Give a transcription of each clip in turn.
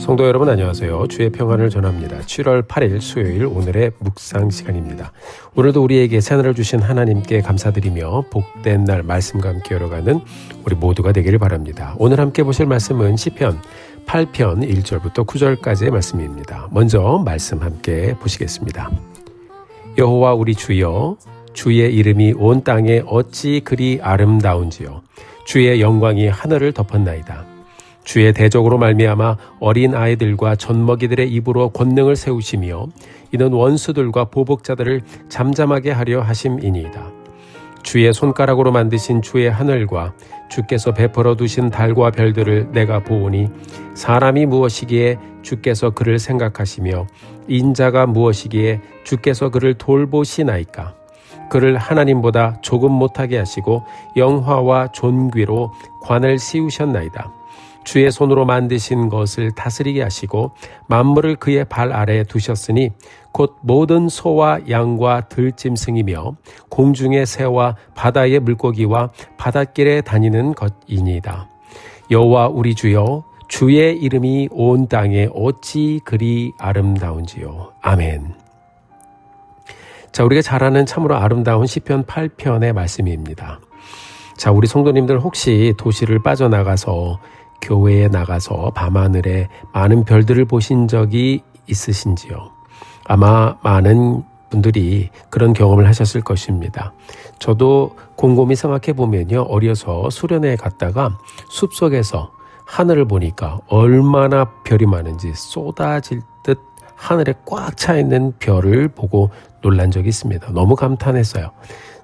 성도 여러분 안녕하세요. 주의 평안을 전합니다. 7월 8일 수요일 오늘의 묵상 시간입니다. 오늘도 우리에게 새날을 주신 하나님께 감사드리며 복된 날 말씀과 함께 열어가는 우리 모두가 되기를 바랍니다. 오늘 함께 보실 말씀은 시편 8편 1절부터 9절까지의 말씀입니다. 먼저 말씀 함께 보시겠습니다. 여호와 우리 주여, 주의 이름이 온 땅에 어찌 그리 아름다운지요. 주의 영광이 하늘을 덮었나이다. 주의 대적으로 말미암아 어린 아이들과 젖먹이들의 입으로 권능을 세우시며 이는 원수들과 보복자들을 잠잠하게 하려 하심이니이다. 주의 손가락으로 만드신 주의 하늘과 주께서 베풀어 두신 달과 별들을 내가 보오니 사람이 무엇이기에 주께서 그를 생각하시며 인자가 무엇이기에 주께서 그를 돌보시나이까. 그를 하나님보다 조금 못하게 하시고 영화와 존귀로 관을 씌우셨나이다. 주의 손으로 만드신 것을 다스리게 하시고 만물을 그의 발 아래에 두셨으니 곧 모든 소와 양과 들짐승이며 공중의 새와 바다의 물고기와 바닷길에 다니는 것이니이다. 여호와 우리 주여, 주의 이름이 온 땅에 어찌 그리 아름다운지요. 아멘. 자, 우리가 잘 아는 참으로 아름다운 시편 8편의 말씀입니다. 자, 우리 성도님들 혹시 도시를 빠져나가서 교회에 나가서 밤하늘에 많은 별들을 보신 적이 있으신지요? 아마 많은 분들이 그런 경험을 하셨을 것입니다. 저도 곰곰이 생각해 보면요, 어려서 수련회에 갔다가 숲속에서 하늘을 보니까 얼마나 별이 많은지 쏟아질 듯 하늘에 꽉 차 있는 별을 보고 놀란 적이 있습니다. 너무 감탄했어요.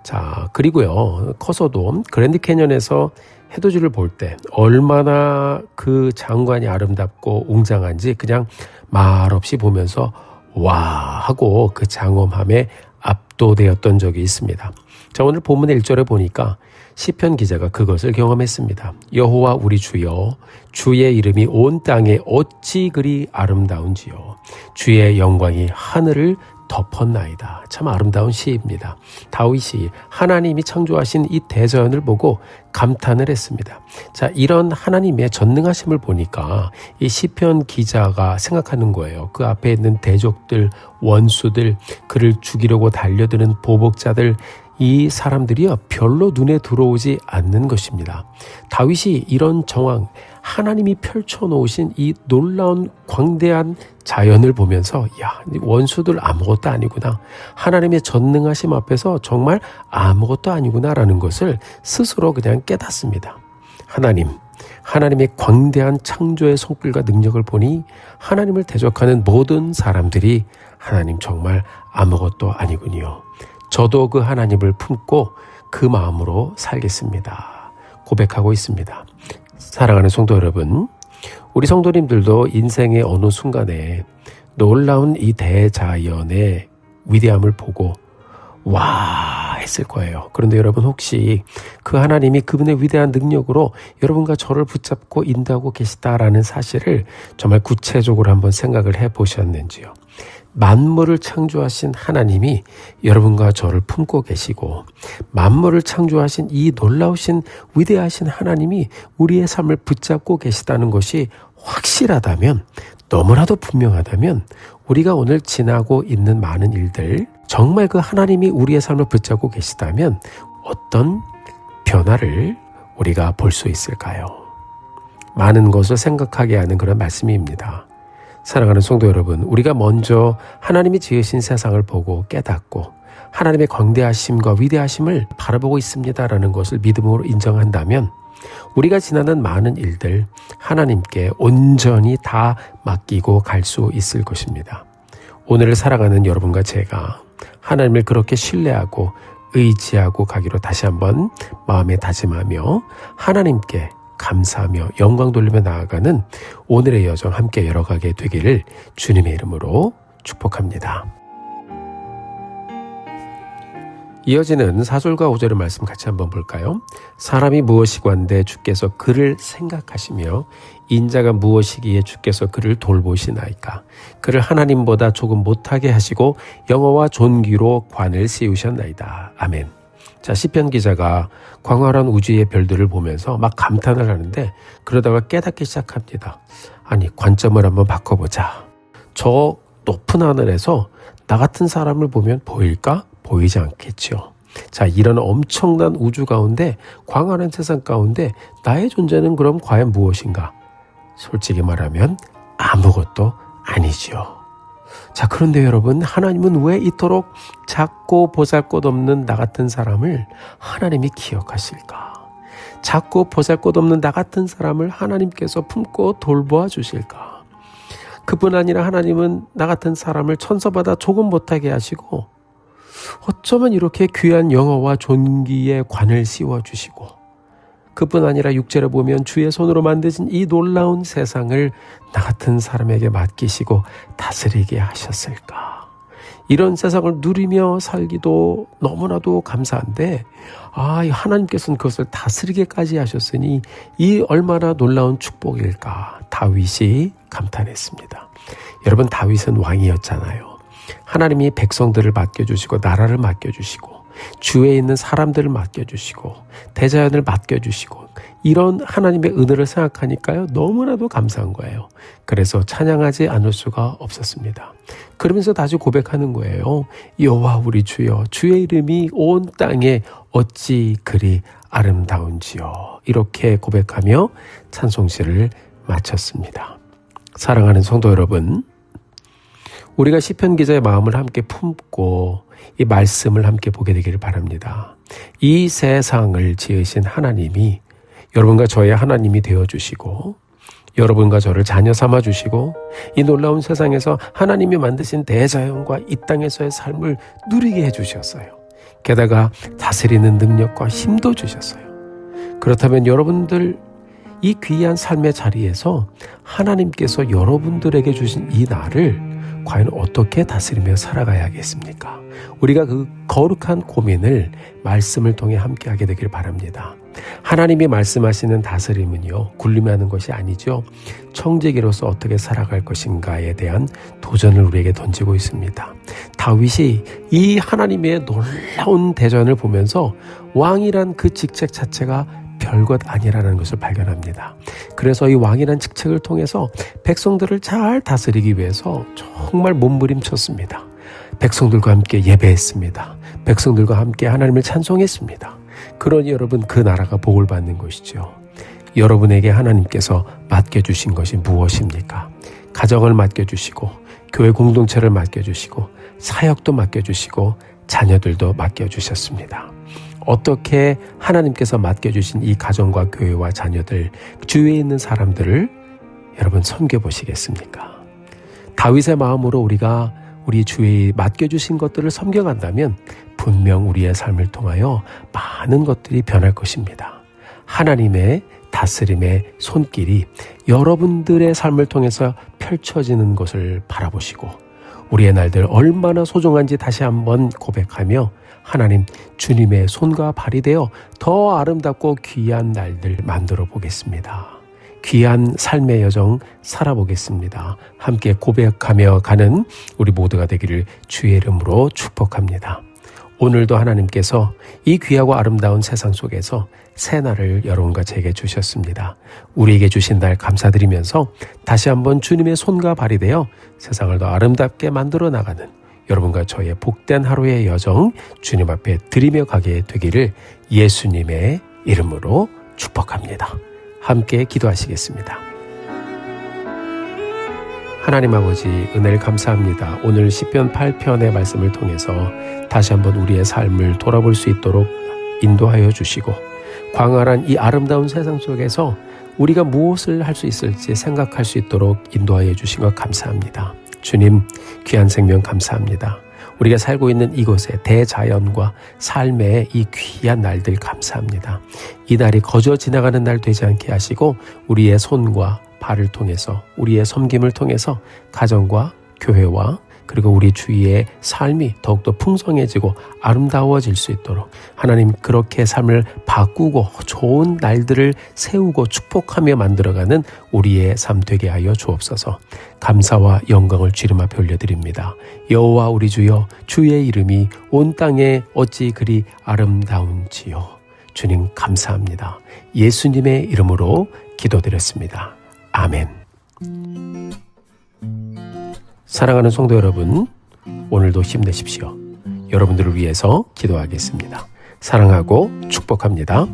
자, 그리고요, 커서도 그랜드 캐년에서 해돋이를 볼 때 얼마나 그 장관이 아름답고 웅장한지 그냥 말없이 보면서 와 하고 그 장엄함에 압도되었던 적이 있습니다. 자, 오늘 본문의 1절에 보니까 시편 기자가 그것을 경험했습니다. 여호와 우리 주여, 주의 이름이 온 땅에 어찌 그리 아름다운지요. 주의 영광이 하늘을 덮었나이다. 참 아름다운 시입니다. 다윗이 하나님이 창조하신 이 대자연을 보고 감탄을 했습니다. 자, 이런 하나님의 전능하심을 보니까 이 시편 기자가 생각하는 거예요. 그 앞에 있는 대적들, 원수들, 그를 죽이려고 달려드는 보복자들, 이 사람들이요 별로 눈에 들어오지 않는 것입니다. 다윗이 이런 정황, 하나님이 펼쳐놓으신 이 놀라운 광대한 자연을 보면서 야, 원수들 아무것도 아니구나, 하나님의 전능하심 앞에서 정말 아무것도 아니구나라는 것을 스스로 그냥 깨닫습니다. 하나님의 광대한 창조의 손길과 능력을 보니 하나님을 대적하는 모든 사람들이 하나님 정말 아무것도 아니군요. 저도 그 하나님을 품고 그 마음으로 살겠습니다. 고백하고 있습니다. 사랑하는 성도 여러분, 우리 성도님들도 인생의 어느 순간에 놀라운 이 대자연의 위대함을 보고 와 했을 거예요. 그런데 여러분 혹시 그 하나님이 그분의 위대한 능력으로 여러분과 저를 붙잡고 인도하고 계시다라는 사실을 정말 구체적으로 한번 생각을 해보셨는지요? 만물을 창조하신 하나님이 여러분과 저를 품고 계시고 만물을 창조하신 이 놀라우신 위대하신 하나님이 우리의 삶을 붙잡고 계시다는 것이 확실하다면, 너무나도 분명하다면 우리가 오늘 지나고 있는 많은 일들, 정말 그 하나님이 우리의 삶을 붙잡고 계시다면 어떤 변화를 우리가 볼 수 있을까요? 많은 것을 생각하게 하는 그런 말씀입니다. 사랑하는 성도 여러분, 우리가 먼저 하나님이 지으신 세상을 보고 깨닫고 하나님의 광대하심과 위대하심을 바라보고 있습니다라는 것을 믿음으로 인정한다면 우리가 지나는 많은 일들 하나님께 온전히 다 맡기고 갈 수 있을 것입니다. 오늘을 살아가는 여러분과 제가 하나님을 그렇게 신뢰하고 의지하고 가기로 다시 한번 마음에 다짐하며 하나님께 감사하며 영광 돌리며 나아가는 오늘의 여정 함께 열어가게 되기를 주님의 이름으로 축복합니다. 이어지는 4절과 5절의 말씀 같이 한번 볼까요? 사람이 무엇이관데 주께서 그를 생각하시며 인자가 무엇이기에 주께서 그를 돌보시나이까. 그를 하나님보다 조금 못하게 하시고 영어와 존귀로 관을 씌우셨나이다. 아멘. 자, 시편 기자가 광활한 우주의 별들을 보면서 막 감탄을 하는데 그러다가 깨닫기 시작합니다. 아니, 관점을 한번 바꿔보자. 저 높은 하늘에서 나 같은 사람을 보면 보일까? 보이지 않겠죠. 자, 이런 엄청난 우주 가운데, 광활한 세상 가운데 나의 존재는 그럼 과연 무엇인가? 솔직히 말하면 아무것도 아니지요. 자, 그런데 여러분, 하나님은 왜 이토록 작고 보잘것없는 나 같은 사람을 하나님이 기억하실까? 작고 보잘것없는 나 같은 사람을 하나님께서 품고 돌보아 주실까? 그뿐 아니라 하나님은 나 같은 사람을 천사보다 조금 못하게 하시고 어쩌면 이렇게 귀한 영어와 존귀의 관을 씌워주시고 그뿐 아니라 6절에 보면 주의 손으로 만드신 이 놀라운 세상을 나 같은 사람에게 맡기시고 다스리게 하셨을까? 이런 세상을 누리며 살기도 너무나도 감사한데 하나님께서는 그것을 다스리게까지 하셨으니 이 얼마나 놀라운 축복일까? 다윗이 감탄했습니다. 여러분, 다윗은 왕이었잖아요. 하나님이 백성들을 맡겨주시고 나라를 맡겨주시고 주위에 있는 사람들을 맡겨주시고 대자연을 맡겨주시고 이런 하나님의 은혜를 생각하니까요, 너무나도 감사한 거예요. 그래서 찬양하지 않을 수가 없었습니다. 그러면서 다시 고백하는 거예요. 여호와 우리 주여, 주의 이름이 온 땅에 어찌 그리 아름다운지요. 이렇게 고백하며 찬송시를 마쳤습니다. 사랑하는 성도 여러분, 우리가 시편 기자의 마음을 함께 품고 이 말씀을 함께 보게 되기를 바랍니다. 이 세상을 지으신 하나님이 여러분과 저의 하나님이 되어주시고 여러분과 저를 자녀 삼아주시고 이 놀라운 세상에서 하나님이 만드신 대자연과 이 땅에서의 삶을 누리게 해주셨어요. 게다가 다스리는 능력과 힘도 주셨어요. 그렇다면 여러분들 이 귀한 삶의 자리에서 하나님께서 여러분들에게 주신 이 날을 과연 어떻게 다스리며 살아가야겠습니까? 우리가 그 거룩한 고민을 말씀을 통해 함께 하게 되길 바랍니다. 하나님이 말씀하시는 다스림은요, 굴림하는 것이 아니죠. 청지기로서 어떻게 살아갈 것인가에 대한 도전을 우리에게 던지고 있습니다. 다윗이 이 하나님의 놀라운 대전을 보면서 왕이란 그 직책 자체가 별것 아니라는 것을 발견합니다. 그래서 이 왕이란 직책을 통해서 백성들을 잘 다스리기 위해서 정말 몸부림쳤습니다. 백성들과 함께 예배했습니다. 백성들과 함께 하나님을 찬송했습니다. 그러니 여러분, 그 나라가 복을 받는 것이죠. 여러분에게 하나님께서 맡겨주신 것이 무엇입니까? 가정을 맡겨주시고 교회 공동체를 맡겨주시고 사역도 맡겨주시고 자녀들도 맡겨주셨습니다. 어떻게 하나님께서 맡겨주신 이 가정과 교회와 자녀들, 주위에 있는 사람들을 여러분 섬겨보시겠습니까? 다윗의 마음으로 우리가 우리 주위에 맡겨주신 것들을 섬겨간다면 분명 우리의 삶을 통하여 많은 것들이 변할 것입니다. 하나님의 다스림의 손길이 여러분들의 삶을 통해서 펼쳐지는 것을 바라보시고 우리의 날들 얼마나 소중한지 다시 한번 고백하며 하나님, 주님의 손과 발이 되어 더 아름답고 귀한 날들 만들어 보겠습니다. 귀한 삶의 여정 살아보겠습니다. 함께 고백하며 가는 우리 모두가 되기를 주의 이름으로 축복합니다. 오늘도 하나님께서 이 귀하고 아름다운 세상 속에서 새 날을 여러분과 제게 주셨습니다. 우리에게 주신 날 감사드리면서 다시 한번 주님의 손과 발이 되어 세상을 더 아름답게 만들어 나가는 여러분과 저의 복된 하루의 여정 주님 앞에 드리며 가게 되기를 예수님의 이름으로 축복합니다. 함께 기도하시겠습니다. 하나님 아버지, 은혜를 감사합니다. 오늘 시편 8편의 말씀을 통해서 다시 한번 우리의 삶을 돌아볼 수 있도록 인도하여 주시고 광활한 이 아름다운 세상 속에서 우리가 무엇을 할 수 있을지 생각할 수 있도록 인도하여 주신 것 감사합니다. 주님, 귀한 생명 감사합니다. 우리가 살고 있는 이곳의 대자연과 삶의 이 귀한 날들 감사합니다. 이 날이 거저 지나가는 날 되지 않게 하시고 우리의 손과 발을 통해서 우리의 섬김을 통해서 가정과 교회와 그리고 우리 주위의 삶이 더욱더 풍성해지고 아름다워질 수 있도록 하나님 그렇게 삶을 바꾸고 좋은 날들을 세우고 축복하며 만들어가는 우리의 삶 되게 하여 주옵소서. 감사와 영광을 주님 앞에 올려드립니다. 여호와 우리 주여, 주의 이름이 온 땅에 어찌 그리 아름다운지요. 주님 감사합니다. 예수님의 이름으로 기도드렸습니다. 아멘. 사랑하는 성도 여러분, 오늘도 힘내십시오. 여러분들을 위해서 기도하겠습니다. 사랑하고 축복합니다.